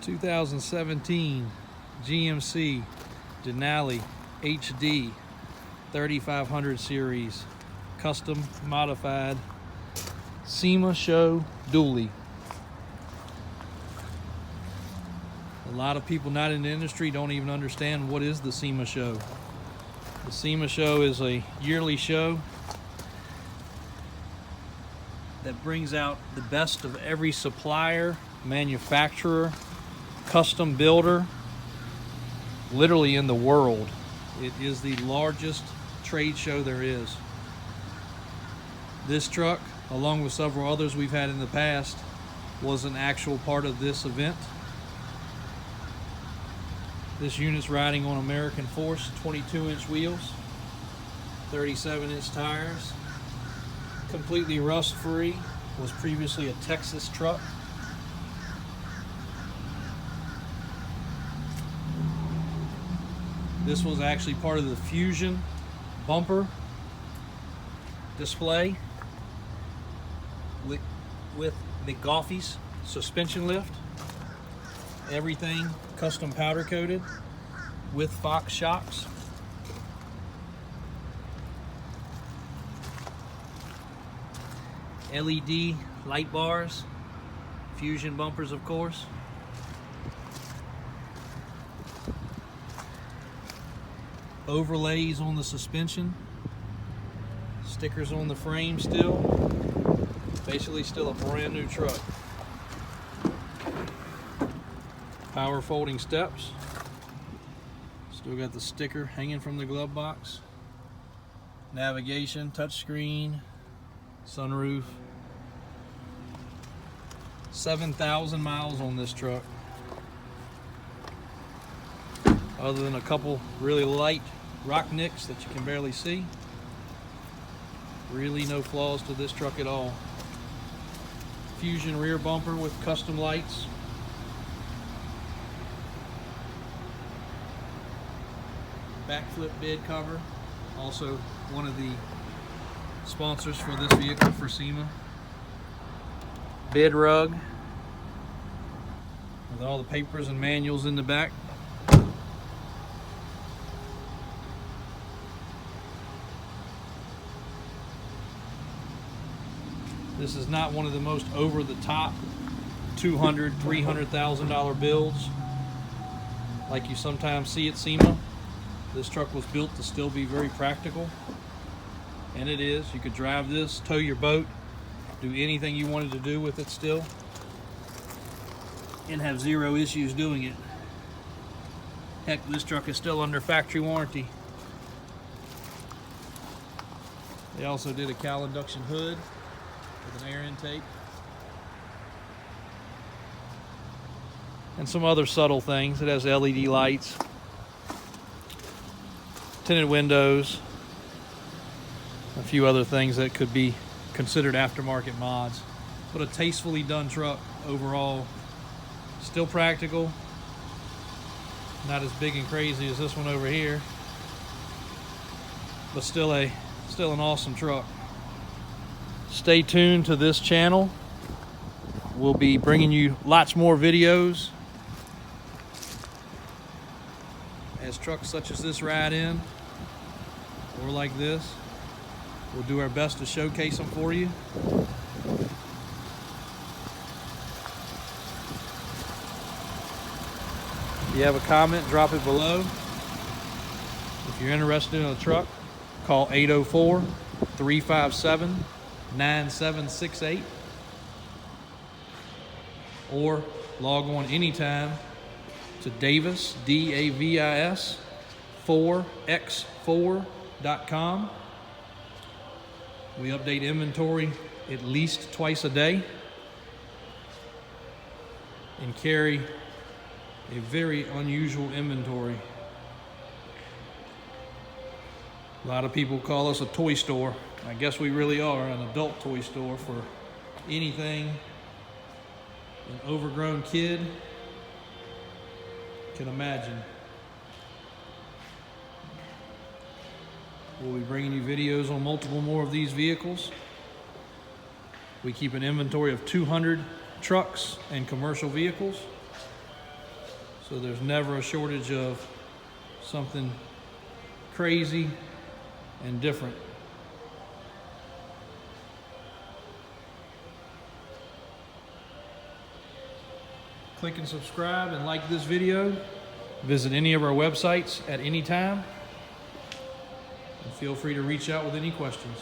2017 GMC Denali HD 3500 series custom modified SEMA show dually. A lot of people not in the industry don't even understand what is the SEMA show. The SEMA show is a yearly show that brings out the best of every supplier, manufacturer, custom builder, literally in the world. It is the largest trade show there is. This truck, along with several others we've had in the past, was an actual part of this event. This unit's riding on American Force 22-inch wheels, 37-inch tires, completely rust-free, was previously a Texas truck. This was actually part of the Fusion bumper display with McGoffey's suspension lift. Everything custom powder coated with Fox shocks. LED light bars, Fusion bumpers of course. Overlays on the suspension, stickers on the frame still. Basically still a brand new truck. Power folding steps. Still got the sticker hanging from the glove box. Navigation, touchscreen, sunroof. 7,000 miles on this truck. Other than a couple really light rock nicks that you can barely see. Really no flaws to this truck at all. Fusion rear bumper with custom lights. Backflip bed cover, also one of the sponsors for this vehicle for SEMA. Bed rug with all the papers and manuals in the back. This is not one of the most over-the-top $200,000, $300,000 builds like you sometimes see at SEMA. This truck was built to still be very practical, and it is. You could drive this, tow your boat, do anything you wanted to do with it still, and have zero issues doing it. Heck, this truck is still under factory warranty. They also did a cowl induction hood with an air intake. And some other subtle things. It has LED lights, tinted windows, a few other things that could be considered aftermarket mods. But a tastefully done truck overall. Still practical. Not as big and crazy as this one over here. But still an awesome truck. Stay tuned to this channel. We'll be bringing you lots more videos as trucks such as this ride in, or like this. We'll do our best to showcase them for you. If you have a comment, drop it below. If you're interested in a truck, call 804-357-9768 or log on anytime to Davis, DAVIS 4x4.com. We update inventory at least twice a day and carry a very unusual inventory. A lot of people call us a toy store. I guess we really are an adult toy store for anything an overgrown kid can imagine. We'll be bringing you videos on multiple more of these vehicles. We keep an inventory of 200 trucks and commercial vehicles. So there's never a shortage of something crazy and different. Click and subscribe and like this video. Visit any of our websites at any time. And feel free to reach out with any questions.